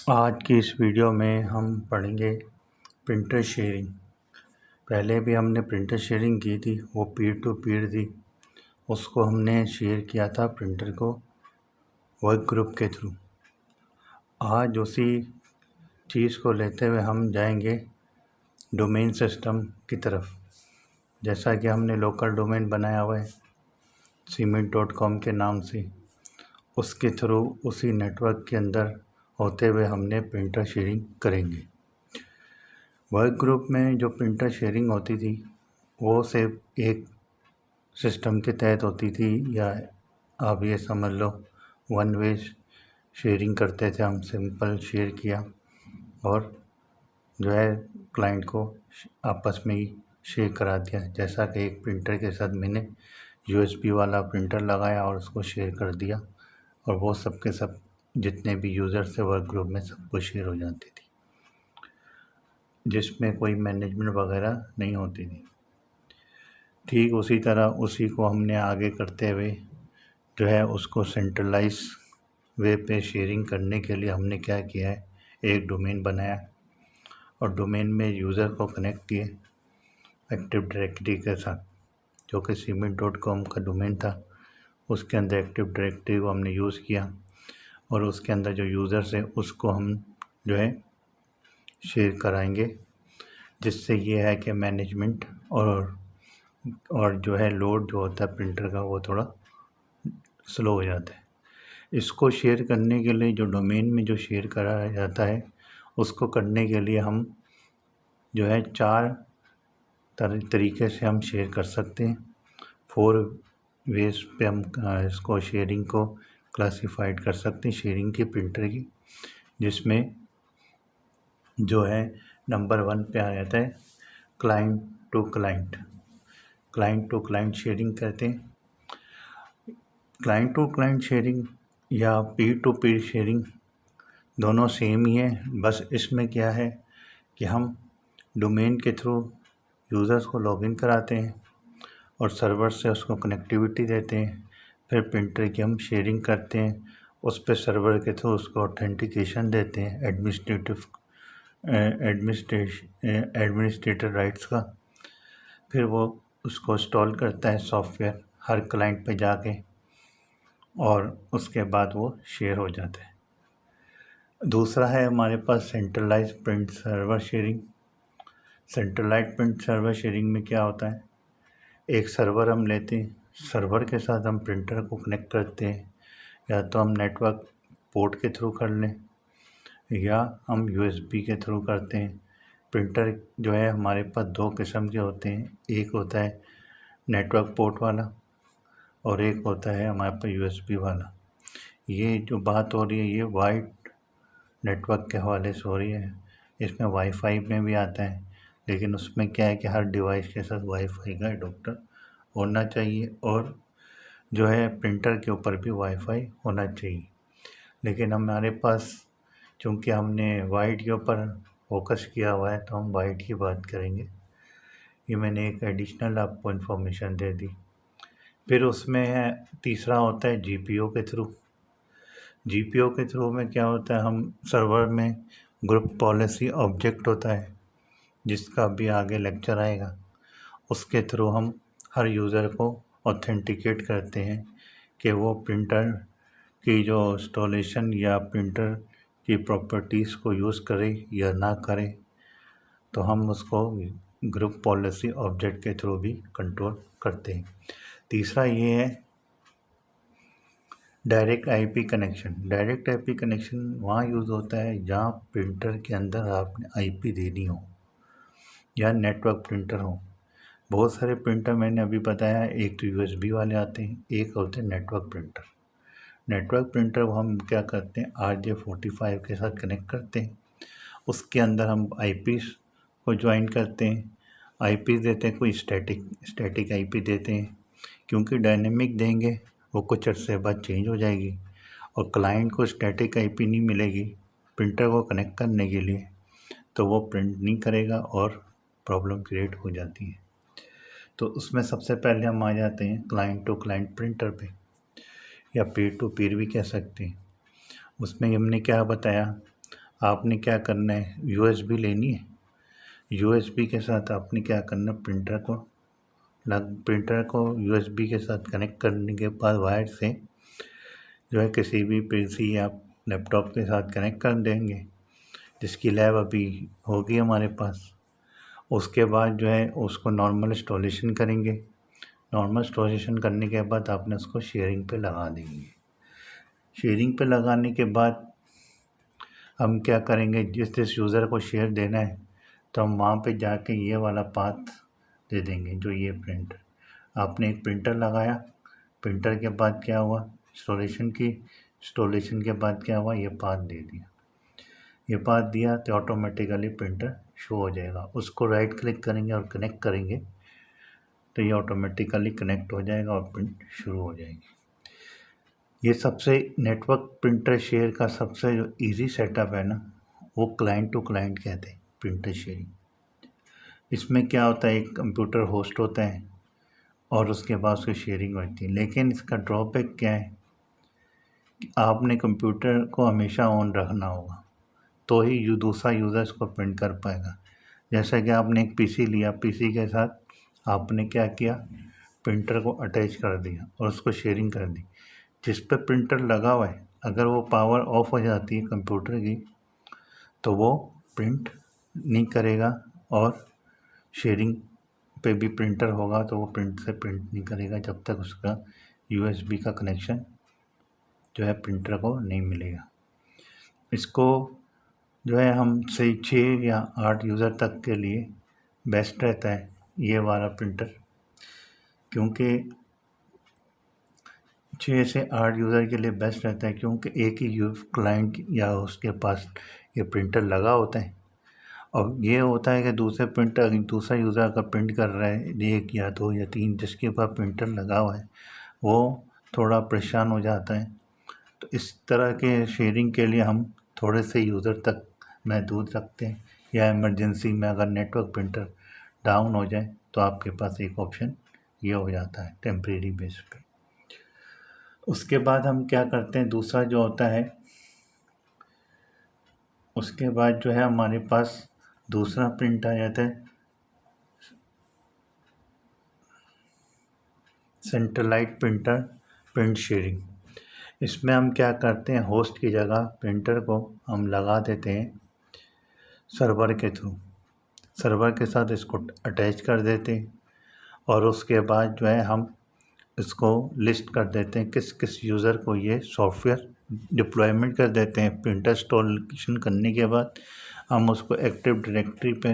आज की इस वीडियो में हम पढ़ेंगे प्रिंटर शेयरिंग। पहले भी हमने प्रिंटर शेयरिंग की थी, वो पीर टू पीर थी। उसको हमने शेयर किया था प्रिंटर को वर्क ग्रुप के थ्रू। आज उसी चीज़ को लेते हुए हम जाएंगे डोमेन सिस्टम की तरफ। जैसा कि हमने लोकल डोमेन बनाया हुआ है cement.com के नाम से, उसके थ्रू उसी नेटवर्क के अंदर होते हुए हमने प्रिंटर शेयरिंग करेंगे। वर्क ग्रुप में जो प्रिंटर शेयरिंग होती थी वो सिर्फ एक सिस्टम के तहत होती थी, या आप ये समझ लो वन वे शेयरिंग करते थे हम। सिंपल शेयर किया और जो है क्लाइंट को आपस में ही शेयर करा दिया। जैसा कि एक प्रिंटर के साथ मैंने यूएसबी वाला प्रिंटर लगाया और उसको शेयर कर दिया, और वो सब के सब जितने भी यूज़र्स थे वर्क ग्रुप में सबको शेयर हो जाती थी, जिसमें कोई मैनेजमेंट वगैरह नहीं होती थी। ठीक उसी तरह उसी को हमने आगे करते हुए जो है उसको सेंट्रलाइज वे पे शेयरिंग करने के लिए हमने क्या किया है, एक डोमेन बनाया और डोमेन में यूज़र को कनेक्ट किए एक्टिव डायरेक्टरी के साथ, जो कि cement.com का डोमेन था। उसके अंदर एक्टिव डायरेक्टरी को हमने यूज़ किया और उसके अंदर जो यूज़र्स है उसको हम जो है शेयर कराएंगे, जिससे ये है कि मैनेजमेंट और जो है लोड जो होता है प्रिंटर का वो थोड़ा स्लो हो जाता है। इसको शेयर करने के लिए जो डोमेन में जो शेयर करा जाता है उसको करने के लिए हम जो है 4 तरीके से हम शेयर कर सकते हैं। 4 वेज पे हम इसको शेयरिंग को क्लासिफाइड कर सकते हैं, शेयरिंग की प्रिंटर की, जिसमें जो है नंबर 1 पे आ जाता है client to client. Client to client sharing कहते हैं। क्लाइंट टू क्लाइंट शेयरिंग या पीर टू पीर शेयरिंग दोनों सेम ही है। बस इसमें क्या है कि हम डोमेन के थ्रू यूज़र्स को लॉगिन कराते हैं और सर्वर से उसको कनेक्टिविटी देते हैं, फिर प्रिंटर की हम शेयरिंग करते हैं, उस पर सर्वर के थ्रू उसको ऑथेंटिकेशन देते हैं एडमिनिस्ट्रेटर राइट्स का। फिर वो उसको इंस्टॉल करता है सॉफ्टवेयर हर क्लाइंट पे जाके, और उसके बाद वो शेयर हो जाता है। दूसरा है हमारे पास centralise print server sharing. Centralise print server sharing में क्या होता है, एक सर्वर हम लेते हैं, सर्वर के साथ हम प्रिंटर को कनेक्ट करते हैं, या तो हम नेटवर्क पोर्ट के थ्रू कर लें या हम यूएसबी के थ्रू करते हैं। प्रिंटर जो है हमारे पास 2 किस्म के होते हैं, एक होता है नेटवर्क पोर्ट वाला और एक होता है हमारे पास यूएसबी वाला। ये जो बात हो रही है ये वाइड नेटवर्क के हवाले से हो रही है। इसमें वाईफाई में भी आता है, लेकिन उसमें क्या है कि हर डिवाइस के साथ वाईफाई का एडोप्टर होना चाहिए और जो है प्रिंटर के ऊपर भी वाईफाई होना चाहिए। लेकिन हमारे पास चूँकि हमने वाइड के ऊपर फोकस किया हुआ है तो हम वाइड की बात करेंगे। ये मैंने एक एडिशनल आपको इन्फॉर्मेशन दे दी। फिर उसमें है तीसरा होता है जीपीओ के थ्रू। जीपीओ के थ्रू में क्या होता है, हम सर्वर में ग्रुप पॉलिसी ऑब्जेक्ट होता है जिसका भी आगे लेक्चर आएगा, उसके थ्रू हम हर यूज़र को ऑथेंटिकेट करते हैं कि वो प्रिंटर की जो इंस्टॉलेशन या प्रिंटर की प्रॉपर्टीज़ को यूज़ करे या ना करे, तो हम उसको ग्रुप पॉलिसी ऑब्जेक्ट के थ्रू भी कंट्रोल करते हैं। तीसरा ये है direct IP connection. Direct IP connection वहाँ यूज़ होता है जहाँ प्रिंटर के अंदर आपने आईपी देनी हो या नेटवर्क प्रिंटर हो। बहुत सारे प्रिंटर मैंने अभी बताया, एक तो यूएसबी वाले आते हैं, एक होते हैं नेटवर्क प्रिंटर। नेटवर्क प्रिंटर हम क्या करते हैं, RJ45 के साथ कनेक्ट करते हैं, उसके अंदर हम आईपीस को ज्वाइन करते हैं, आईपी देते हैं, कोई स्टैटिक आईपी देते हैं, क्योंकि डायनेमिक देंगे वो कुछ अर्से बाद चेंज हो जाएगी और क्लाइंट को स्टैटिक आईपी नहीं मिलेगी प्रिंटर को कनेक्ट करने के लिए, तो वो प्रिंट नहीं करेगा और प्रॉब्लम क्रिएट हो जाती है। तो उसमें सबसे पहले हम आ जाते हैं क्लाइंट टू क्लाइंट प्रिंटर पे, या पीर टू पीर भी कह सकते हैं। उसमें हमने क्या बताया, आपने क्या करना है, यूएसबी लेनी है। यूएसबी के साथ आपने क्या करना है, प्रिंटर को यूएसबी के साथ कनेक्ट करने के बाद वायर से जो है किसी भी पीसी या लैपटॉप के साथ कनेक्ट कर देंगे, जिसकी लैब अभी होगी हमारे पास। उसके बाद जो है उसको नॉर्मल इंस्टॉलेशन करेंगे। नॉर्मल इंस्टॉलेशन करने के बाद आपने उसको शेयरिंग पे लगा देंगे। शेयरिंग पे लगाने के बाद हम क्या करेंगे, जिस यूज़र को शेयर देना है तो हम वहाँ पे जाके ये वाला पाथ दे देंगे। जो ये प्रिंटर आपने एक प्रिंटर लगाया, प्रिंटर के बाद क्या हुआ, इंस्टॉलेशन के बाद क्या हुआ, ये पाथ दे दिया। ये पाथ दिया तो ऑटोमेटिकली प्रिंटर शो हो जाएगा। उसको राइट क्लिक करेंगे और कनेक्ट करेंगे तो ये ऑटोमेटिकली कनेक्ट हो जाएगा और प्रिंट शुरू हो जाएगी। ये सबसे नेटवर्क प्रिंटर शेयर का सबसे जो ईजी सेटअप है ना, वो क्लाइंट टू क्लाइंट कहते हैं प्रिंटर शेयरिंग। इसमें क्या होता है, एक कंप्यूटर होस्ट होता है और उसके बाद उसकी शेयरिंग होती है। लेकिन इसका ड्रॉबैक क्या है कि आपने कंप्यूटर को हमेशा ऑन रखना होगा तो ही दूसरा यूज़र इसको प्रिंट कर पाएगा। जैसा कि आपने एक पीसी लिया, पीसी के साथ आपने क्या किया, प्रिंटर को अटैच कर दिया और उसको शेयरिंग कर दी। जिस पे प्रिंटर लगा हुआ है, अगर वो पावर ऑफ हो जाती है कंप्यूटर की तो वो प्रिंट नहीं करेगा, और शेयरिंग पे भी प्रिंटर होगा तो वो प्रिंट नहीं करेगा जब तक उसका यूएसबी का कनेक्शन जो है प्रिंटर को नहीं मिलेगा। इसको जो है हम से 6 या 8 यूज़र तक के लिए बेस्ट रहता है ये वाला प्रिंटर, क्योंकि 6 से 8 यूज़र के लिए बेस्ट रहता है, क्योंकि एक ही क्लाइंट या उसके पास ये प्रिंटर लगा होता है। और ये होता है कि दूसरा यूज़र अगर प्रिंट कर रहा है, 1 या 2 या 3 जिसके पास प्रिंटर लगा हुआ है, वो थोड़ा परेशान हो जाता है। तो इस तरह के शेयरिंग के लिए हम थोड़े से यूज़र तक महदूद रखते हैं, या इमरजेंसी में अगर नेटवर्क प्रिंटर डाउन हो जाए तो आपके पास एक ऑप्शन ये हो जाता है टेम्परेरी बेस पे। उसके बाद हम क्या करते हैं, दूसरा जो होता है, उसके बाद जो है हमारे पास दूसरा प्रिंट आ जाता है सेंट्रलाइट प्रिंटर प्रिंट शेयरिंग। इसमें हम क्या करते हैं, होस्ट की जगह प्रिंटर को हम लगा देते हैं सर्वर के थ्रू। सर्वर के साथ इसको अटैच कर देते हैं और उसके बाद जो है हम इसको लिस्ट कर देते हैं किस किस यूज़र को ये सॉफ्टवेयर डिप्लॉयमेंट कर देते हैं। प्रिंटर इंस्टॉलेशन करने के बाद हम उसको एक्टिव डायरेक्टरी पे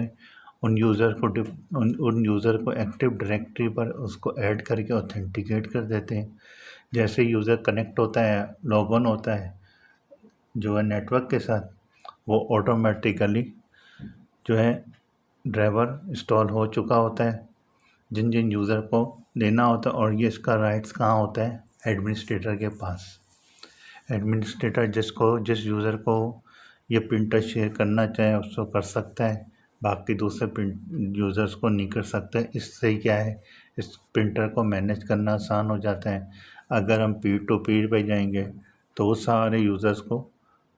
उन यूज़र को एक्टिव डायरेक्टरी पर उसको ऐड करके ऑथेंटिकेट कर देते हैं। जैसे यूज़र कनेक्ट होता है, लॉग ऑन होता है जो है नेटवर्क के साथ, वो ऑटोमेटिकली जो है ड्राइवर इंस्टॉल हो चुका होता है जिन जिन यूज़र को देना होता है। और ये इसका राइट्स कहाँ होता है, एडमिनिस्ट्रेटर के पास। एडमिनिस्ट्रेटर जिस यूज़र को ये प्रिंटर शेयर करना चाहे उसको कर सकता है, बाकी दूसरे यूज़र्स को नहीं कर सकता है। इससे क्या है, इस प्रिंटर को मैनेज करना आसान हो जाता है। अगर हम पीर टू पीर पे जाएंगे तो वो सारे यूज़र्स को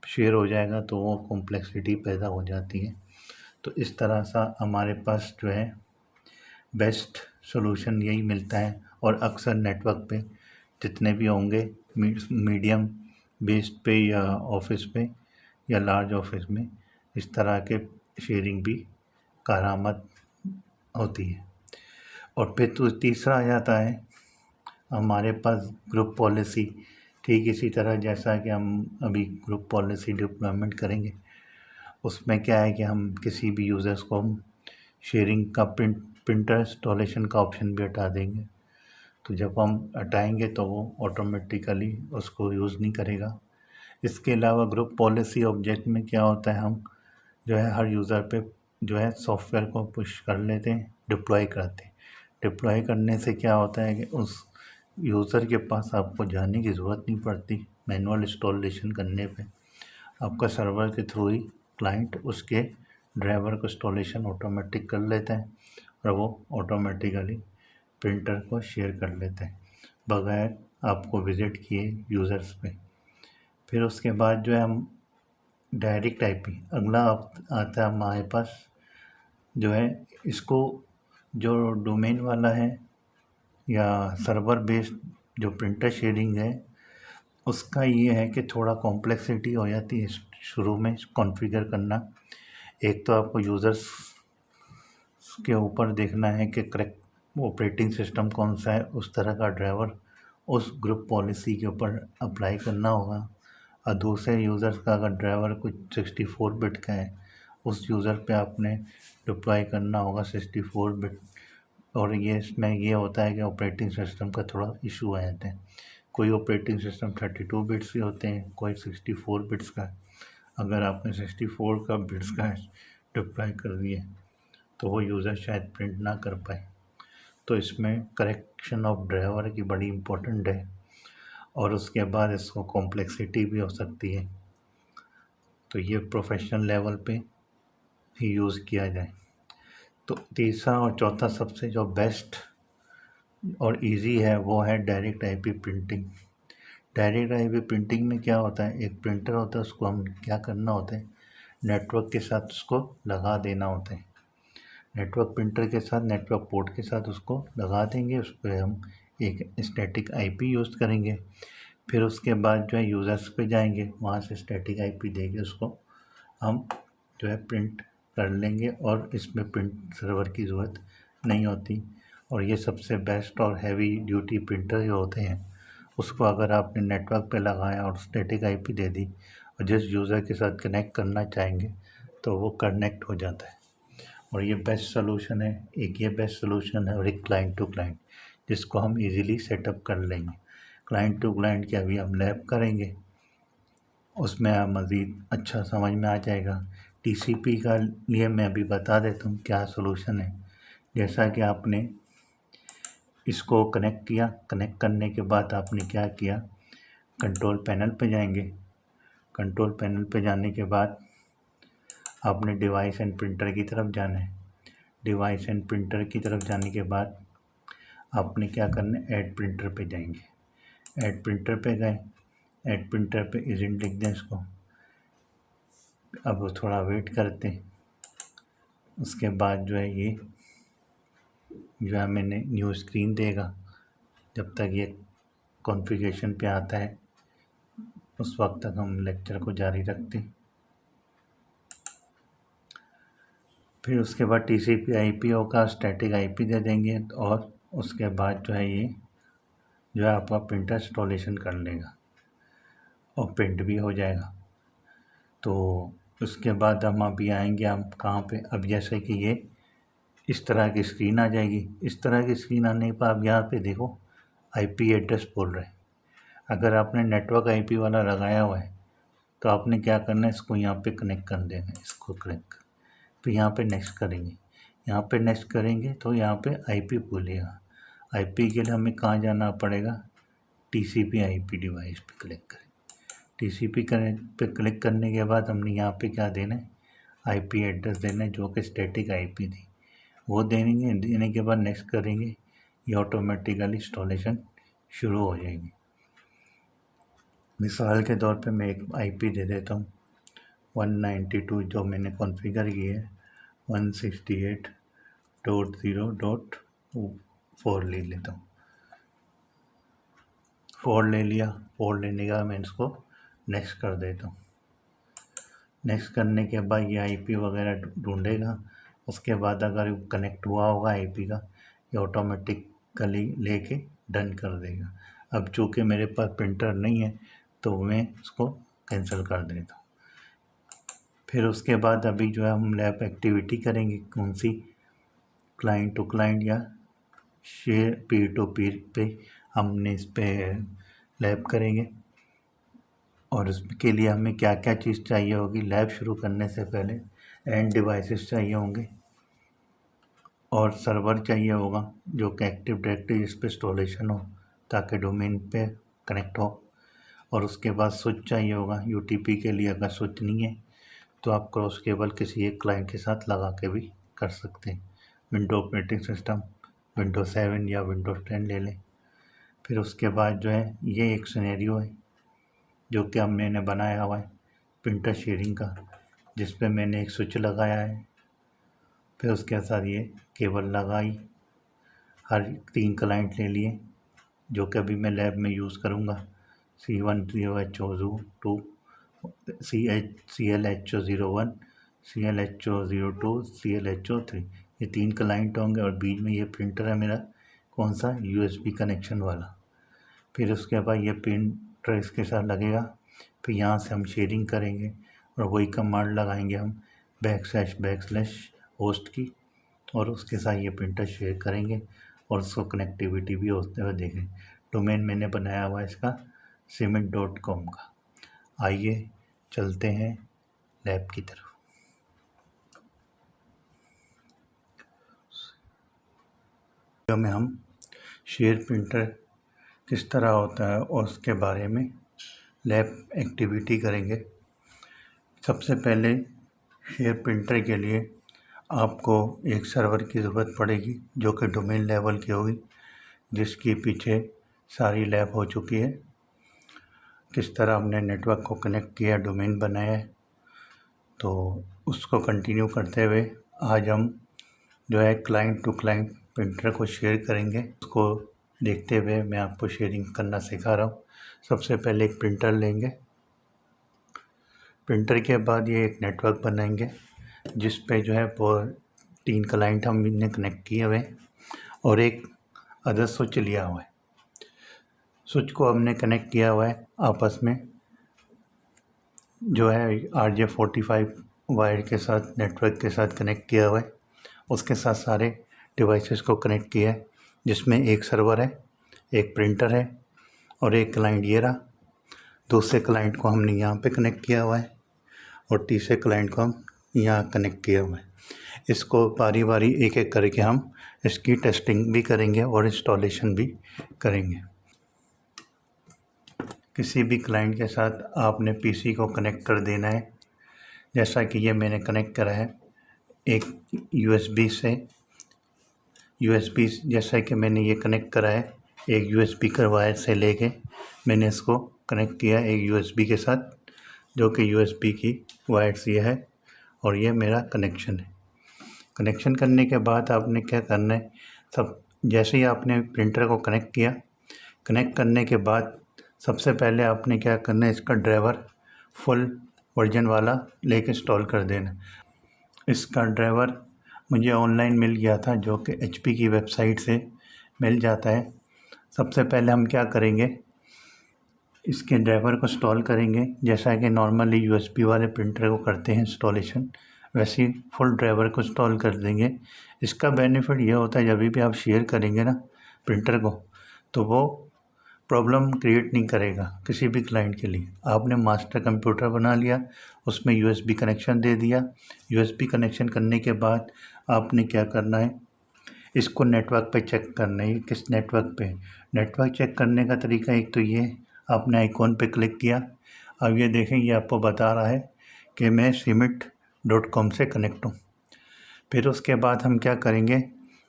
शेयर हो जाएगा, तो वो कॉम्प्लेक्सिटी पैदा हो जाती है। तो इस तरह सा हमारे पास जो है बेस्ट सॉल्यूशन यही मिलता है। और अक्सर नेटवर्क पे जितने भी होंगे मीडियम बेस्ड पे या ऑफिस पे या लार्ज ऑफिस में इस तरह के शेयरिंग भी कारामद होती है। और फिर तो तीसरा आ जाता है हमारे पास ग्रुप पॉलिसी। ठीक इसी तरह जैसा कि हम अभी ग्रुप पॉलिसी डिप्लॉयमेंट करेंगे, उसमें क्या है कि हम किसी भी यूज़र्स को हम शेयरिंग का प्रिंटर इंस्टॉलेशन का ऑप्शन भी हटा देंगे। तो जब हम हटाएंगे तो वो ऑटोमेटिकली उसको यूज़ नहीं करेगा। इसके अलावा ग्रुप पॉलिसी ऑब्जेक्ट में क्या होता है, हम जो है हर यूज़र पे जो है सॉफ्टवेयर को पुश कर लेते हैं, डिप्लॉय करते हैं। डिप्लॉय करने से क्या होता है कि उस यूज़र के पास आपको जाने की ज़रूरत नहीं पड़ती मैनुअल इंस्टॉलेशन करने पे। आपका सर्वर के थ्रू ही क्लाइंट उसके ड्राइवर को इंस्टॉलेशन ऑटोमेटिक कर लेता है और वो ऑटोमेटिकली प्रिंटर को शेयर कर लेते हैं बगैर आपको विज़िट किए यूज़र्स पे। फिर उसके बाद जो है हम डायरेक्ट आईपी अगला आता है हमारे पास जो है। इसको जो डोमेन वाला है या सर्वर बेस्ड जो प्रिंटर शेयरिंग है, उसका ये है कि थोड़ा कॉम्प्लेक्सिटी हो जाती है शुरू में कॉन्फ़िगर करना। एक तो आपको यूज़र्स के ऊपर देखना है कि करेक्ट ऑपरेटिंग सिस्टम कौन सा है, उस तरह का ड्राइवर उस ग्रुप पॉलिसी के ऊपर अप्लाई करना होगा। और दूसरे यूज़र्स का अगर ड्राइवर कुछ 64 बिट का है, उस यूज़र पे आपने डिप्लॉय करना होगा 64 बिट। और ये इसमें ये होता है कि ऑपरेटिंग सिस्टम का थोड़ा इशू आ जाता है। कोई ऑपरेटिंग सिस्टम 32 बिट्स के होते हैं, कोई 64 बिट्स का। अगर आपने 64 का बिट्स का डिप्लॉय कर दिए तो वो यूज़र शायद प्रिंट ना कर पाए। तो इसमें करेक्शन ऑफ ड्राइवर की बड़ी इम्पोर्टेंट है। और उसके बाद इसको कॉम्प्लेक्सिटी भी हो सकती है, तो ये प्रोफेशनल लेवल पे ही यूज़ किया जाए। तो तीसरा और चौथा सबसे जो बेस्ट और इजी है वो है direct IP printing. Direct IP printing में क्या होता है, एक प्रिंटर होता है, उसको हम क्या करना होता है, नेटवर्क के साथ उसको लगा देना होता है। नेटवर्क प्रिंटर के साथ नेटवर्क पोर्ट के साथ उसको लगा देंगे, उस पर हम एक स्टैटिक आईपी यूज़ करेंगे। फिर उसके बाद जो है यूज़र्स पे जाएंगे, वहाँ से स्टैटिक आईपी देके उसको हम जो है प्रिंट कर लेंगे और इसमें प्रिंट सर्वर की ज़रूरत नहीं होती। और ये सबसे बेस्ट और हैवी ड्यूटी प्रिंटर जो होते हैं, उसको अगर आपने नेटवर्क पे लगाया और स्टैटिक आईपी दे दी और जिस यूज़र के साथ कनेक्ट करना चाहेंगे तो वो कनेक्ट हो जाता है। और ये बेस्ट सलूशन है, एक ये बेस्ट सलूशन है और एक क्लाइंट टू क्लाइंट जिसको हम इजीली सेटअप कर लेंगे। क्लाइंट टू क्लाइंट के अभी हम लैब करेंगे, उसमें मज़ीद अच्छा समझ में आ जाएगा। टीसीपी का लिए मैं अभी बता देता हूँ क्या सलूशन है। जैसा कि आपने इसको कनेक्ट किया, कनेक्ट करने के बाद आपने क्या किया, कंट्रोल पैनल पे जाएंगे। कंट्रोल पैनल पे जाने के बाद आपने डिवाइस एंड प्रिंटर की तरफ जाना है। डिवाइस एंड प्रिंटर की तरफ जाने के बाद आपने क्या करना है, ऐड प्रिंटर पे जाएंगे। ऐड प्रिंटर पे गए, ऐड प्रिंटर पे एजेंट लिख दें इसको। अब वो थोड़ा वेट करते हैं, उसके बाद जो है ये जो है मैंने न्यू स्क्रीन देगा। जब तक ये कॉन्फ़िगरेशन पे आता है उस वक्त तक हम लेक्चर को जारी रखते हैं। फिर उसके बाद टीसीपी आईपी का स्टैटिक आईपी दे देंगे और उसके बाद जो है ये जो है आपका प्रिंटर इंस्टॉलेशन कर लेगा और प्रिंट भी हो जाएगा। तो उसके बाद हम अभी आएंगे हम कहाँ पे, अब जैसे कि ये इस तरह की स्क्रीन आ जाएगी। इस तरह की स्क्रीन आने पर आप यहाँ पे देखो आईपी एड्रेस बोल रहे हैं। अगर आपने नेटवर्क आईपी वाला लगाया हुआ है तो आपने क्या करना है, इसको यहाँ पे कनेक्ट कर देना है, इसको कनेक्ट। फिर यहाँ पे नेक्स्ट करेंगे, यहाँ पे नेक्स्ट करेंगे तो यहाँ पे आईपी बोलेगा। आईपी के लिए हमें कहाँ जाना पड़ेगा, टीसीपी आईपी डिवाइस पे क्लिक करें। टीसीपी पे क्लिक करने के बाद हमने यहाँ पे क्या देना है, आईपी एड्रेस देना है जो कि स्टैटिक आईपी थी, वो देंगे। देने के बाद नेक्स्ट करेंगे, ये ऑटोमेटिकली इंस्टॉलेशन शुरू हो जाएगी। मिसाल के तौर पे मैं एक आईपी दे देता हूँ 192 जो मैंने कॉन्फ़िगर की है 168.0.4 ले लेता हूँ। 4 ले लिया, 4 लेने का मैं इसको नेक्स्ट कर देता हूँ। नेक्स्ट करने के बाद ये आईपी वगैरह ढूंढेगा। उसके बाद अगर कनेक्ट हुआ होगा आईपी का, ये ऑटोमेटिकली लेके डन कर देगा। अब चूँकि मेरे पास प्रिंटर नहीं है तो मैं इसको कैंसिल कर देता हूँ। फिर उसके बाद अभी जो है हम लैब एक्टिविटी करेंगे, कौन सी, क्लाइंट टू क्लाइंट या शेयर पीर टू पीर पे हमने इस पे लैब करेंगे। और उसके लिए हमें क्या क्या चीज़ चाहिए होगी, लैब शुरू करने से पहले एंड डिवाइसेस चाहिए होंगे और सर्वर चाहिए होगा जो कि एक्टिव डायरेक्टरी इस पर इंस्टॉलेशन हो ताकि डोमेन पे कनेक्ट हो। और उसके बाद स्विच चाहिए होगा यूटीपी के लिए। अगर स्विच नहीं है तो आप क्रॉस केबल किसी एक क्लाइंट के साथ लगा के भी कर सकते हैं। विंडो ऑपरेटिंग सिस्टम विंडो 7 या विंडो 10 ले लें। फिर उसके बाद जो है ये एक सिनेरियो है जो कि मैंने बनाया हुआ है प्रिंटर शेयरिंग का, जिस पे मैंने एक स्विच लगाया है। फिर उसके साथ ये केबल लगाई, हर 3 क्लाइंट ले लिए जो कि अभी मैं लैब में यूज़ करूँगा। C10HO2, CLHO01, CLHO02, CLHO3, ये 3 क्लाइंट होंगे और बीच में ये प्रिंटर है मेरा, कौन सा, USB कनेक्शन वाला। फिर उसके बाद ये प्रिंटर इसके साथ लगेगा। फिर यहाँ से हम शेयरिंग करेंगे और वही कमांड लगाएंगे हम \host की, और उसके साथ ये प्रिंटर शेयर करेंगे और उसको कनेक्टिविटी भी होते हुए देखें। डोमेन मैंने बनाया हुआ है इसका cement.com का। आइए चलते हैं लैब की तरफ। में हम शेयर प्रिंटर किस तरह होता है और उसके बारे में लैब एक्टिविटी करेंगे। सबसे पहले शेयर प्रिंटर के लिए आपको एक सर्वर की ज़रूरत पड़ेगी जो कि डोमेन लेवल की होगी, जिसकी पीछे सारी लैब हो चुकी है। किस तरह हमने नेटवर्क को कनेक्ट किया, डोमेन बनाया है, तो उसको कंटिन्यू करते हुए आज हम जो है क्लाइंट टू क्लाइंट प्रिंटर को शेयर करेंगे। उसको देखते हुए मैं आपको शेयरिंग करना सिखा रहा हूँ। सबसे पहले एक प्रिंटर लेंगे, प्रिंटर के बाद ये एक नेटवर्क बनाएंगे जिस पे जो है वो 3 क्लाइंट हमने कनेक्ट किए हुए और एक अदर स्विच लिया हुआ है। स्विच को हमने कनेक्ट किया हुआ है आपस में जो है RJ45 वायर के साथ, नेटवर्क के साथ कनेक्ट किया हुआ है। उसके साथ सारे डिवाइसेस को कनेक्ट किया है, जिसमें एक सर्वर है, एक प्रिंटर है और एक क्लाइंट ये रहा। दूसरे क्लाइंट को हमने यहाँ पे कनेक्ट किया हुआ है और तीसरे क्लाइंट को हम यहाँ कनेक्ट किया हुआ है। इसको बारी बारी एक एक करके हम इसकी टेस्टिंग भी करेंगे और इंस्टॉलेशन भी करेंगे। किसी भी क्लाइंट के साथ आपने पीसी को कनेक्ट कर देना है। जैसा कि ये मैंने कनेक्ट करा है एक USB से, USB जैसा कि मैंने ये कनेक्ट करा है एक USB का वायर से लेके मैंने इसको कनेक्ट किया एक USB के साथ, जो कि USB की वायर से है और ये मेरा कनेक्शन है। कनेक्शन करने के बाद आपने क्या करना है, सब जैसे ही आपने प्रिंटर को कनेक्ट किया, कनेक्ट करने के बाद सबसे पहले आपने क्या करना है, इसका ड्राइवर फुल वर्जन वाला लेके इंस्टॉल कर देना। इसका ड्राइवर मुझे ऑनलाइन मिल गया था, जो कि HP की वेबसाइट से मिल जाता है। सबसे पहले हम क्या करेंगे, इसके ड्राइवर को इंस्टॉल करेंगे जैसा कि नॉर्मली USB वाले प्रिंटर को करते हैं इंस्टॉलेशन, वैसे ही फुल ड्राइवर को इंस्टॉल कर देंगे। इसका बेनिफिट ये होता है जब भी आप शेयर करेंगे ना प्रिंटर को, तो वो प्रॉब्लम क्रिएट नहीं करेगा किसी भी क्लाइंट के लिए। आपने मास्टर कंप्यूटर बना लिया, उसमें USB कनेक्शन दे दिया। USB कनेक्शन करने के बाद आपने क्या करना है, इसको नेटवर्क पे चेक करना है। किस नेटवर्क पे, नेटवर्क चेक करने का तरीका एक तो ये, आपने आइकॉन पे क्लिक किया, अब ये देखें ये आपको बता रहा है कि मैं cement.com से कनेक्ट हूँ। फिर उसके बाद हम क्या करेंगे,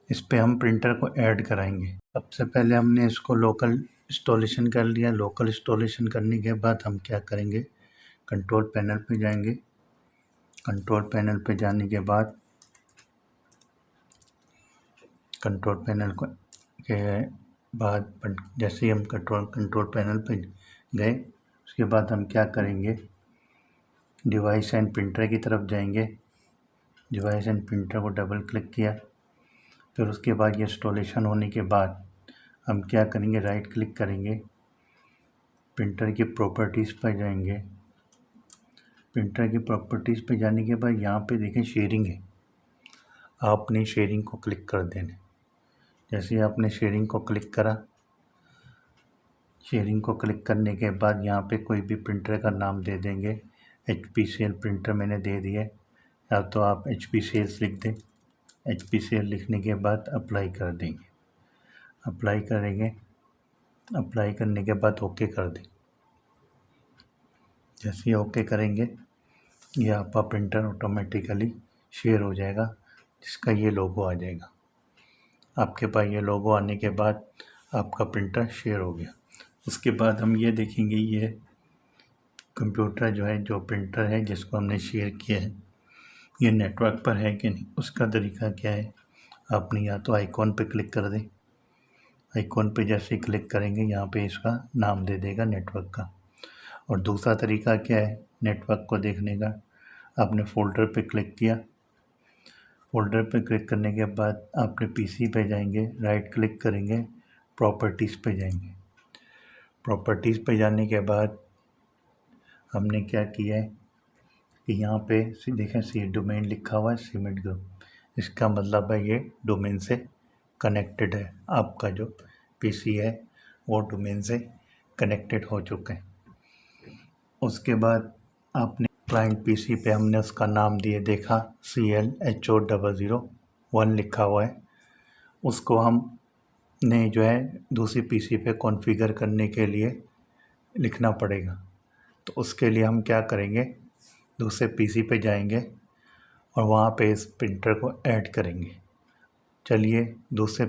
इस पर हम प्रिंटर को ऐड कराएंगे। सबसे पहले हमने इसको लोकल इंस्टॉलेशन कर लिया। लोकल इंस्टॉलेशन करने के बाद हम क्या करेंगे, कंट्रोल पैनल पे जाएंगे। कंट्रोल पैनल पे जाने के बाद कंट्रोल पैनल के बाद जैसे ही हम कंट्रोल पैनल पे गए, उसके बाद हम क्या करेंगे, डिवाइस एंड प्रिंटर की तरफ जाएंगे। डिवाइस एंड प्रिंटर को डबल क्लिक किया। फिर उसके बाद ये इंस्टॉलेशन होने के बाद हम क्या करेंगे, राइट क्लिक करेंगे, प्रिंटर की प्रॉपर्टीज़ पर जाएंगे। प्रिंटर की प्रॉपर्टीज़ पे जाने के बाद यहाँ पे देखें शेयरिंग है, आपने शेयरिंग को क्लिक कर देना। जैसे ही आपने शेयरिंग को क्लिक करा, शेयरिंग को क्लिक करने के बाद यहाँ पे कोई भी प्रिंटर का नाम दे देंगे। HPCL प्रिंटर मैंने दे दिया, या तो आप HPCL लिख दें। HPCL लिखने के बाद अप्लाई कर देंगे। अप्लाई करेंगे, अप्लाई करने के बाद ओके कर दें। जैसे ही ओके करेंगे, ये आपका प्रिंटर ऑटोमेटिकली शेयर हो जाएगा, जिसका ये लोगो आ जाएगा। आपके पास ये लोगो आने के बाद आपका प्रिंटर शेयर हो गया। उसके बाद हम ये देखेंगे, ये कंप्यूटर जो है, जो प्रिंटर है जिसको हमने शेयर किया है, ये नेटवर्क पर है कि नहीं, उसका तरीका क्या है। आपने या तो आइकॉन पे क्लिक कर दें, आइकॉन पे जैसे क्लिक करेंगे यहाँ पे इसका नाम दे देगा नेटवर्क का। और दूसरा तरीका क्या है नेटवर्क को देखने का, आपने फ़ोल्डर पे क्लिक किया, फ़ोल्डर पे क्लिक करने के बाद आपने पीसी पे जाएंगे, राइट क्लिक करेंगे, प्रॉपर्टीज़ पे जाएंगे। प्रॉपर्टीज़ पे जाने के बाद हमने क्या किया है कि यहाँ पे देखें सी डोमेन लिखा हुआ है सीमेंट ग्रुप, इसका मतलब है ये डोमेन से कनेक्टेड है। आपका जो पीसी है वो डोमेन से कनेक्टेड हो चुका है। उसके बाद आपने क्लाइंट पीसी पे हमने उसका नाम दिए, देखा CLHO001 लिखा हुआ है, उसको हमने जो है दूसरी पीसी पे कॉन्फ़िगर करने के लिए लिखना पड़ेगा। तो उसके लिए हम क्या करेंगे, दूसरे पीसी पे जाएंगे और वहाँ पे इस प्रिंटर को ऐड करेंगे। चलिए दूसरे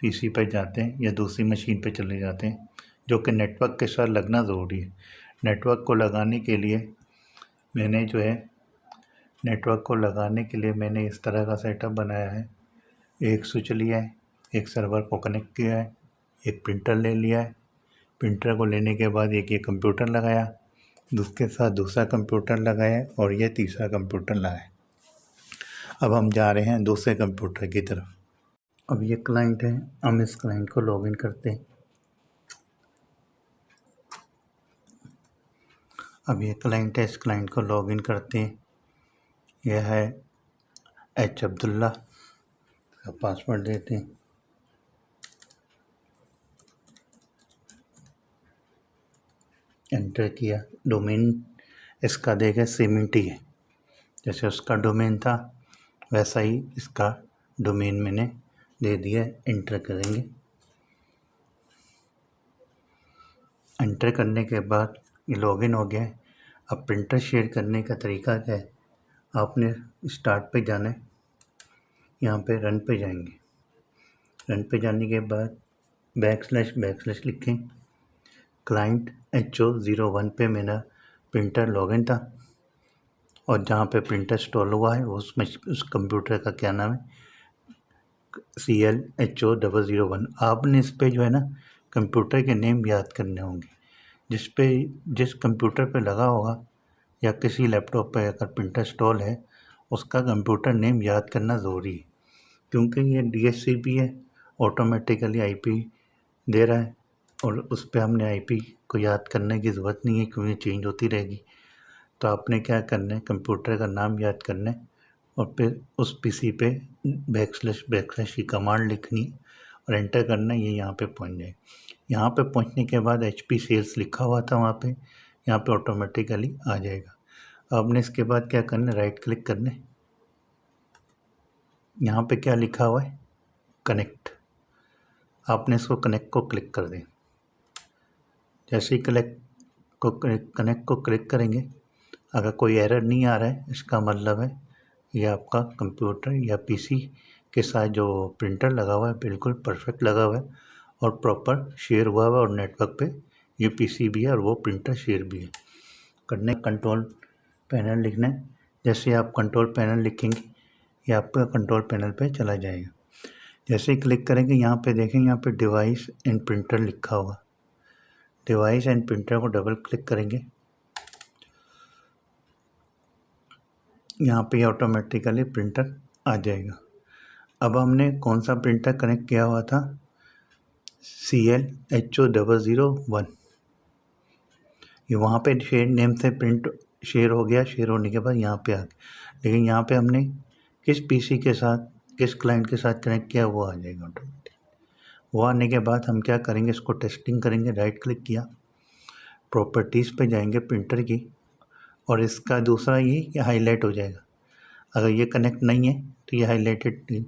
पीसी पे जाते हैं या दूसरी मशीन पे चले जाते हैं जो कि नेटवर्क के साथ लगना ज़रूरी है। नेटवर्क को लगाने के लिए मैंने इस तरह का सेटअप बनाया है। एक स्विच लिया है, एक सर्वर को कनेक्ट किया है, एक प्रिंटर ले लिया है, प्रिंटर को लेने के बाद एक ये कंप्यूटर लगाया, उसके साथ दूसरा कंप्यूटर लगाया और ये तीसरा कंप्यूटर लगाया। अब हम जा रहे हैं दूसरे कंप्यूटर की तरफ। अब ये क्लाइंट है, हम इस क्लाइंट को लॉगिन करते हैं। अब ये क्लाइंट है, इस क्लाइंट को लॉगिन करते हैं। यह है H अब्दुल्ला का पासवर्ड देते हैं। एंटर किया, डोमेन इसका देगा सीमेंट ही है, जैसे उसका डोमेन था वैसा ही इसका डोमेन मैंने दे दिया। एंटर करेंगे, एंटर करने के बाद ये लॉगिन हो गया है। अब प्रिंटर शेयर करने का तरीका क्या है, आपने स्टार्ट पे जाना है, यहाँ पे रन पे जाएंगे, रन पे जाने के बाद बैकस्लैश लिखें, क्लाइंट HO01 पे मेरा प्रिंटर लॉगिन था और जहाँ पे प्रिंटर इंस्टॉल हुआ है उसमें उस कंप्यूटर का क्या नाम है, CLHO001। आपने इस पे जो है ना कंप्यूटर के नेम याद करने होंगे, जिस कंप्यूटर पे लगा होगा या किसी लैपटॉप पे अगर प्रिंटर इंस्टॉल है उसका कंप्यूटर नेम याद करना ज़रूरी है, क्योंकि ये DHCP है, ऑटोमेटिकली IP दे रहा है और उस पर हमने IP को याद करने की ज़रूरत नहीं है क्योंकि चेंज होती रहेगी। तो आपने क्या करना है, कंप्यूटर का नाम याद करना है और फिर उस पीसी पे बैकस्लैश की कमांड लिखनी और एंटर करना, ये यहाँ पे पहुँच जाए। यहाँ पे पहुँचने के बाद HP सेल्स लिखा हुआ था वहाँ पे, यहाँ पे ऑटोमेटिकली आ जाएगा। आपने इसके बाद क्या करना है, राइट क्लिक करना है, यहाँ पे क्या लिखा हुआ है, कनेक्ट, आपने इसको कनेक्ट को क्लिक कर दें। जैसे ही कनेक्ट को क्लिक करेंगे, अगर कोई एरर नहीं आ रहा है इसका मतलब है ये आपका कंप्यूटर या पीसी के साथ जो प्रिंटर लगा हुआ है बिल्कुल परफेक्ट लगा हुआ है और प्रॉपर शेयर हुआ हुआ है और नेटवर्क पे ये पीसी भी है और वो प्रिंटर शेयर भी है। करने कंट्रोल पैनल लिखना है, जैसे आप कंट्रोल पैनल लिखेंगे ये आपका कंट्रोल पैनल पे चला जाएगा। जैसे ही क्लिक करेंगे यहाँ पे देखेंगे, यहाँ पे डिवाइस एंड प्रिंटर लिखा होगा, डिवाइस एंड प्रिंटर को डबल क्लिक करेंगे, यहाँ पे ऑटोमेटिकली प्रिंटर आ जाएगा। अब हमने कौन सा प्रिंटर कनेक्ट किया हुआ था, CLHO001, ये वहाँ पे शेयर नेम से प्रिंट शेयर हो गया, शेयर होने के बाद यहाँ पे आ गया, लेकिन यहाँ पे हमने किस पीसी के साथ किस क्लाइंट के साथ कनेक्ट किया वो आ जाएगा ऑटोमेटिक। वो आने के बाद हम क्या करेंगे, इसको टेस्टिंग करेंगे। राइट क्लिक किया, प्रॉपर्टीज़ पे जाएंगे प्रिंटर की और इसका दूसरा ये हाईलाइट हो जाएगा। अगर ये कनेक्ट नहीं है तो ये हाईलाइटेड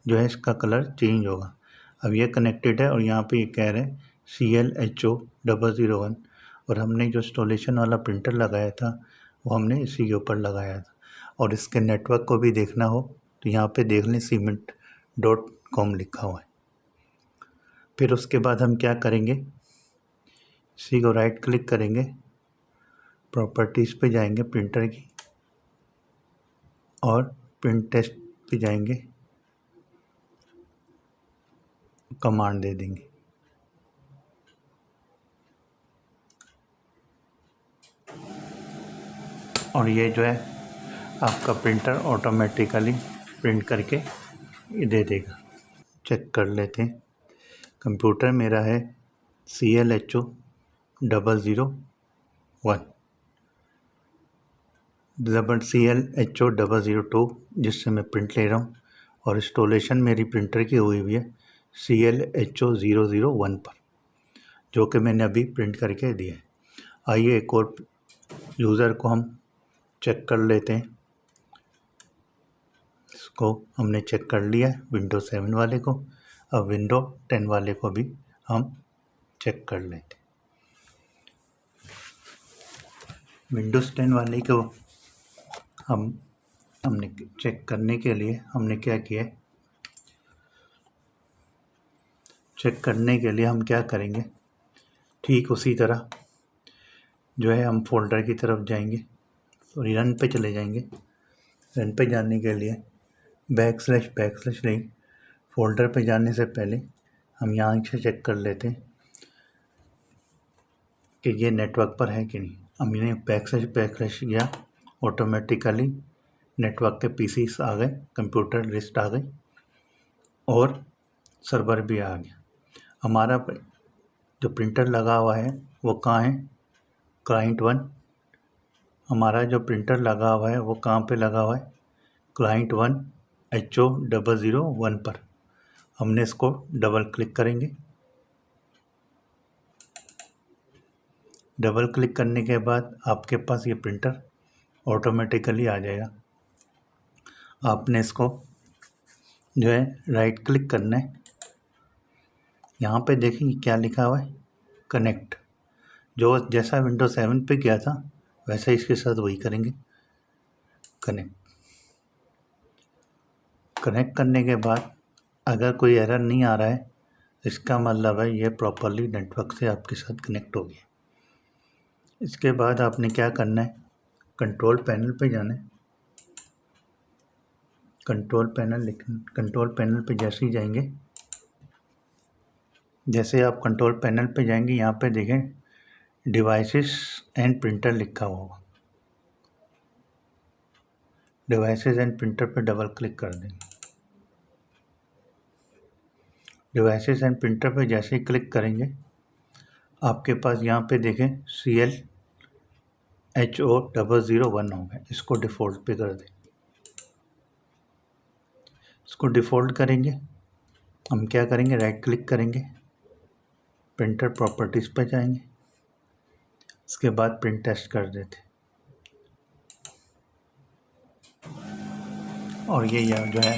जो है इसका कलर चेंज होगा। अब ये कनेक्टेड है और यहाँ पे ये कह रहे हैं CLHO001 और हमने जो इंस्टॉलेशन वाला प्रिंटर लगाया था वो हमने इसी के ऊपर लगाया था। और इसके नेटवर्क को भी देखना हो तो यहाँ पे देख लें cement.com लिखा हुआ है। फिर उसके बाद हम क्या करेंगे, इसी को राइट क्लिक करेंगे प्रॉपर्टीज़ पे जाएंगे प्रिंटर की और प्रिंट टेस्ट पे जाएंगे, कमांड दे देंगे। और ये जो है आपका प्रिंटर ऑटोमेटिकली प्रिंट करके दे देगा। चेक कर लेते हैं। कंप्यूटर मेरा है CLHO 001 CLHO 002 जिससे मैं प्रिंट ले रहा हूँ, और इंस्टॉलेशन मेरी प्रिंटर की हुई है CLHO 001 पर, जो कि मैंने अभी प्रिंट करके दिया है। आइए एक और यूज़र को हम चेक कर लेते हैं। इसको हमने चेक कर लिया है, Windows 7 वाले को। अब Windows 10 वाले को भी हम चेक कर लेते हैं। Windows 10 वाले को हमने चेक करने के लिए हमने क्या किया है, चेक करने के लिए हम क्या करेंगे, ठीक उसी तरह जो है हम फोल्डर की तरफ जाएंगे और रन पे चले जाएंगे। रन पे जाने के लिए बैकस्लैश नहीं, फोल्डर पे जाने से पहले हम यहाँ से चेक कर लेते हैं कि ये नेटवर्क पर है कि नहीं। हमने बैकस्लैश किया, ऑटोमेटिकली नेटवर्क के पीसीस आ गए, कंप्यूटर लिस्ट आ गई और सर्वर भी आ गया। हमारा जो प्रिंटर लगा हुआ है वो कहाँ है, क्लाइंट 1। हमारा जो प्रिंटर लगा हुआ है वो कहाँ पे लगा हुआ है, क्लाइंट 1 HO 001 पर। हमने इसको डबल क्लिक करेंगे। डबल क्लिक करने के बाद आपके पास ये प्रिंटर ऑटोमेटिकली आ जाएगा। आपने इसको जो है राइट क्लिक करना है। यहाँ पे देखिए क्या लिखा हुआ है, कनेक्ट। जो जैसा Windows 7 पे किया था वैसा इसके साथ वही करेंगे, कनेक्ट करने के बाद अगर कोई एरर नहीं आ रहा है, इसका मतलब है ये प्रॉपरली नेटवर्क से आपके साथ कनेक्ट हो गया। इसके बाद आपने क्या करना है, कंट्रोल पैनल पे जाना है। कंट्रोल पैनल पे जैसे ही जाएंगे, जैसे आप कंट्रोल पैनल पे जाएंगे यहाँ पे देखें डिवाइसेस एंड प्रिंटर लिखा होगा। डिवाइसेस एंड प्रिंटर पे डबल क्लिक कर देंगे। डिवाइसेस एंड प्रिंटर पे जैसे ही क्लिक करेंगे आपके पास यहाँ पे देखें CLHO 001 होगा। इसको डिफ़ॉल्ट पे कर दें। इसको डिफ़ॉल्ट करेंगे, हम क्या करेंगे, राइट क्लिक करेंगे, प्रिंटर प्रॉपर्टीज़ पे जाएंगे, इसके बाद प्रिंट टेस्ट कर देते। और ये जो है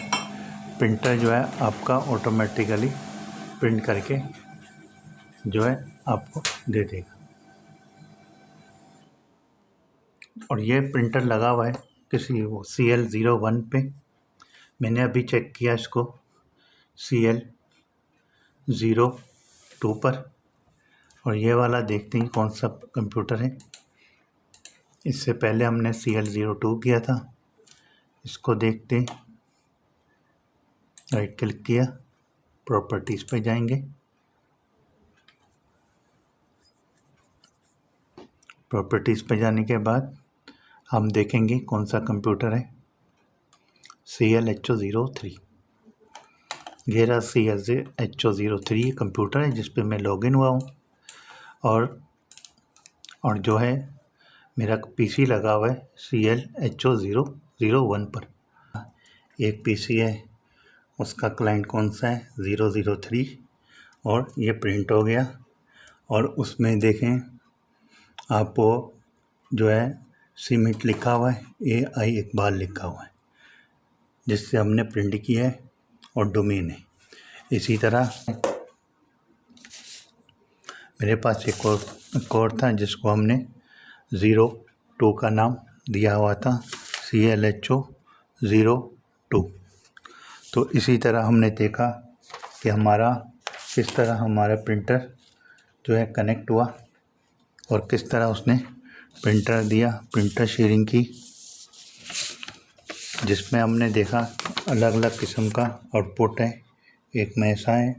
प्रिंटर जो है आपका ऑटोमेटिकली प्रिंट करके जो है आपको दे देगा। और ये प्रिंटर लगा हुआ है किसी वो CL01 पे। मैंने अभी चेक किया इसको CL02 पर। और ये वाला देखते हैं कौन सा कंप्यूटर है। इससे पहले हमने CL02 किया था। इसको देखते हैं, राइट क्लिक किया, प्रॉपर्टीज़ पे जाएंगे। प्रॉपर्टीज़ पे जाने के बाद हम देखेंगे कौन सा कंप्यूटर है, CLHO 03। ये रहा CLHO 03 कंप्यूटर है जिस पे मैं लॉगिन हुआ हूँ। और जो है मेरा पीसी लगा हुआ है CLHO 001 पर। एक पीसी है, उसका क्लाइंट कौन सा है, 003, और ये प्रिंट हो गया। और उसमें देखें आपको जो है सीमिट लिखा हुआ है, AI इकबाल लिखा हुआ है जिससे हमने प्रिंट किया है, और डोमेन है। इसी तरह मेरे पास एक और था जिसको हमने 02 का नाम दिया हुआ था, CLHO 02। तो इसी तरह हमने देखा कि किस तरह हमारा प्रिंटर जो है कनेक्ट हुआ और किस तरह उसने प्रिंटर दिया, प्रिंटर शेयरिंग की, जिसमें हमने देखा अलग अलग किस्म का आउटपुट है। एक में ऐसा है,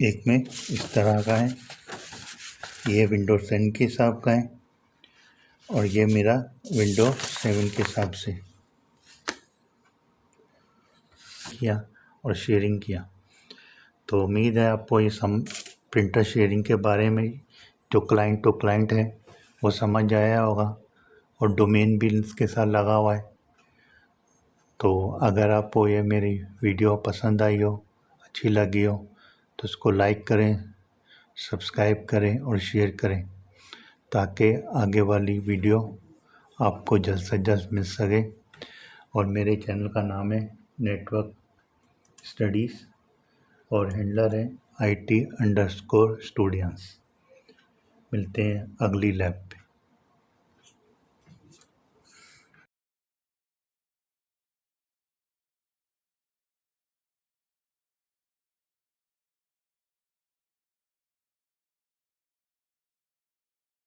एक में इस तरह का है। ये विंडोज 10 के हिसाब का है और ये मेरा विंडोज 7 के हिसाब से किया और शेयरिंग किया। तो उम्मीद है आपको ये प्रिंटर शेयरिंग के बारे में जो क्लाइंट टू क्लाइंट है वो समझ आया होगा और डोमेन भी इसके साथ लगा हुआ है। तो अगर आपको ये मेरी वीडियो पसंद आई हो, अच्छी लगी हो, तो इसको लाइक करें, सब्सक्राइब करें और शेयर करें ताकि आगे वाली वीडियो आपको जल्द से जल्द मिल सके। और मेरे चैनल का नाम है नेटवर्क स्टडीज़ और हैंडलर है IT_स्टूडेंट्स। मिलते हैं अगली लैब पे।